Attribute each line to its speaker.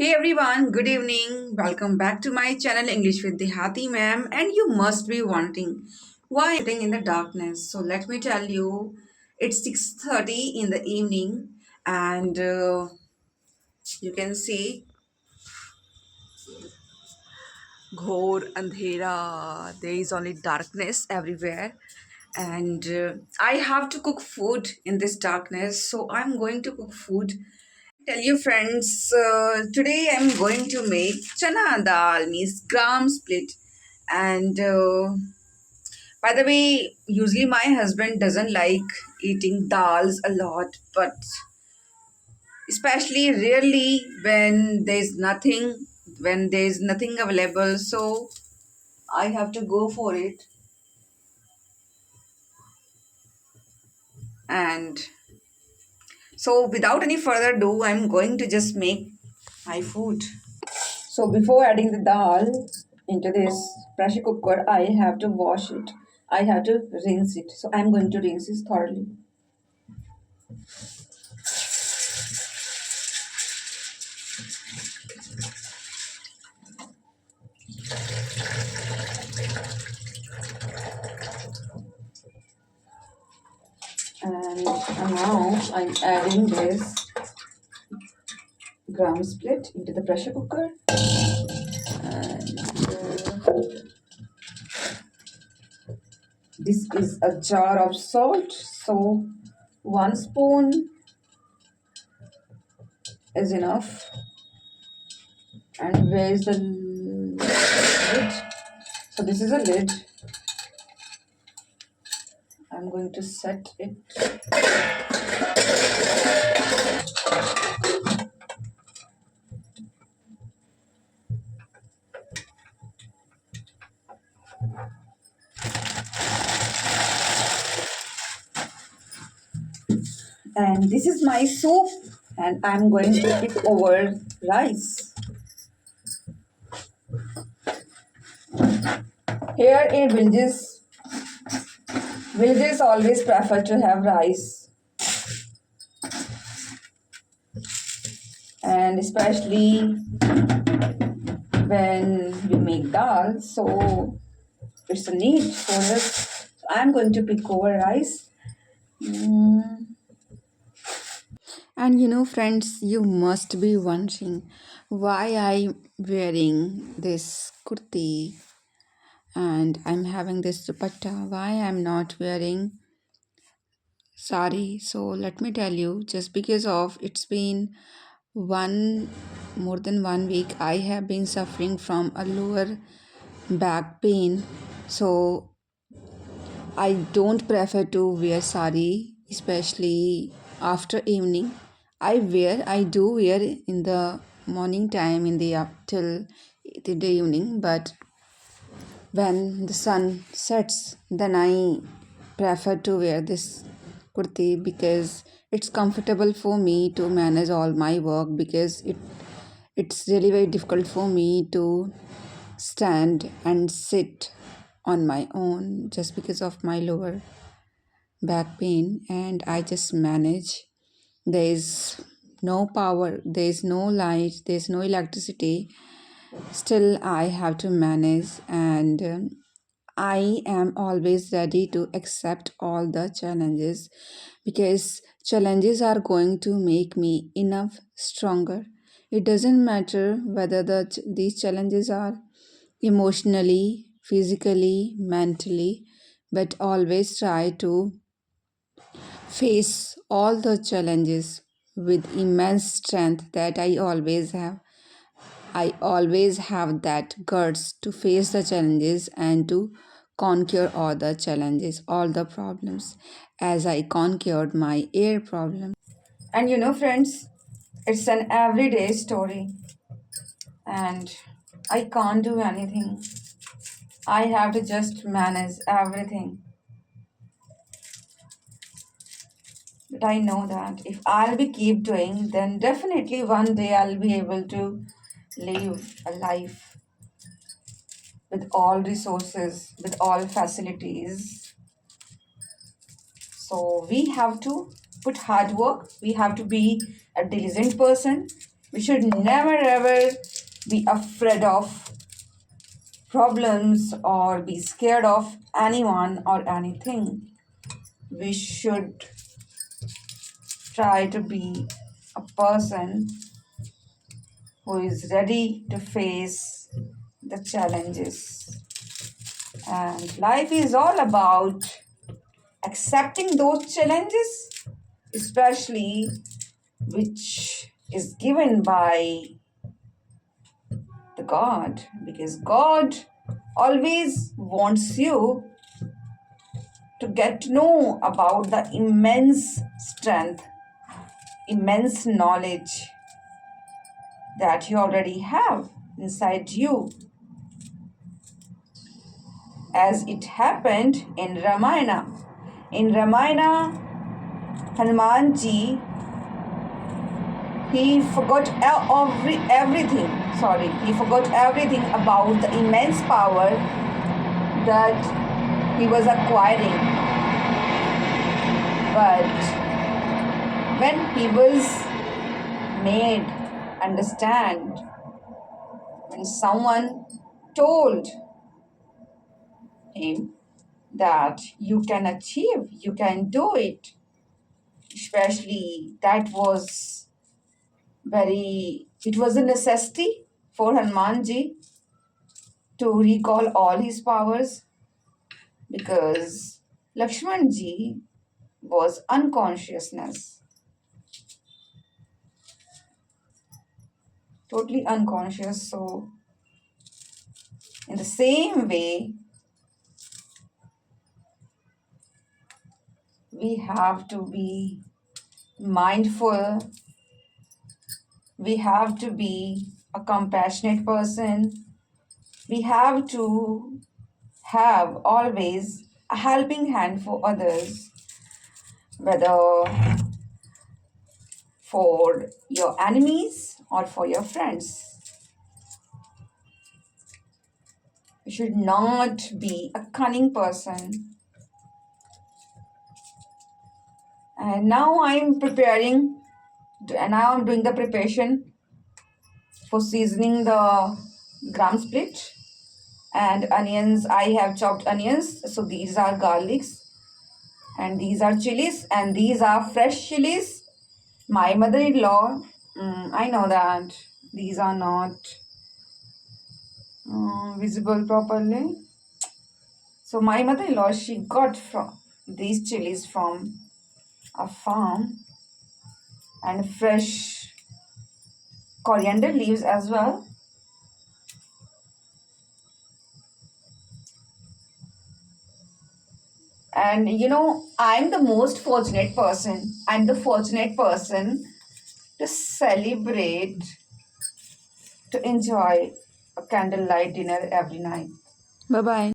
Speaker 1: Hey everyone, good evening. Welcome back to my channel English with Dehati ma'am. And you must be wondering why I'm sitting in the darkness. So let me tell you, it's 6:30 in the evening and you can see ghor andhera. There is only darkness everywhere and I have to cook food in this darkness. So I'm going to cook food. Tell you friends, today I'm going to make chana dal, means gram split. And by the way, usually my husband doesn't like eating dals a lot, but especially rarely when there's nothing available, so I have to go for it. And so without any further ado, I'm going to just make my food. So before adding the dal into this pressure cooker, I have to wash it. I have to rinse it. So I'm going to rinse this thoroughly. And now I'm adding this gram split into the pressure cooker. And this is a jar of salt. So 1 spoon is enough. And where's the lid? So this is a lid. I'm going to set it. And this is my soup, and I'm going to put it over rice. Here in villages always prefer to have rice, and especially when we make dal, so it's a need for us. So I'm going to pick over rice. And friends, you must be wondering why I'm wearing this kurti and I'm having this dupatta, why I'm not wearing sari. So let me tell you, just because of it's been one more than 1 week, I have been suffering from a lower back pain. So I don't prefer to wear sari, especially after evening. I do wear in the morning time in the up till the evening, but when the sun sets, then I prefer to wear this kurti because it's comfortable for me to manage all my work because it's really very difficult for me to stand and sit on my own just because of my lower back pain, and I just manage. There is no power, there is no light, there is no electricity. Still, I have to manage, and I am always ready to accept all the challenges because challenges are going to make me enough stronger. It doesn't matter whether these challenges are emotionally, physically, mentally, but always try to face all the challenges with immense strength that I always have. I always have that guts to face the challenges and to conquer all the challenges, all the problems, as I conquered my air problem. And friends, it's an everyday story, and I can't do anything. I have to just manage everything. But I know that if I'll be keep doing, then definitely one day I'll be able to live a life with all resources, with all facilities. So we have to put hard work. We have to be a diligent person. We should never ever be afraid of problems or be scared of anyone or anything. We should try to be a person who is ready to face the challenges. And life is all about accepting those challenges, especially which is given by the God, because God always wants you to get to know about the immense strength, immense knowledge that you already have inside you, as it happened in Ramayana. In Ramayana, Hanumanji, he forgot everything. Sorry, he forgot everything about the immense power that he was acquiring. But when he was made understand, when someone told him that you can achieve, you can do it, especially it was a necessity for Hanumanji to recall all his powers, because Lakshmanji was unconsciousness, totally unconscious. So in the same way, we have to be mindful, we have to be a compassionate person, we have to have always a helping hand for others, whether for your enemies or for your friends. You should not be a cunning person. And now I'm preparing, and now I'm doing the preparation for seasoning the gram split and onions. I have chopped onions, so these are garlics, and these are chilies, and these are fresh chilies. My mother-in-law, I know that these are not visible properly. So my mother-in-law, she got from these chilies from a farm, and fresh coriander leaves as well. And I'm the most fortunate person. I'm the fortunate person to celebrate, to enjoy a candlelight dinner every night. Bye bye.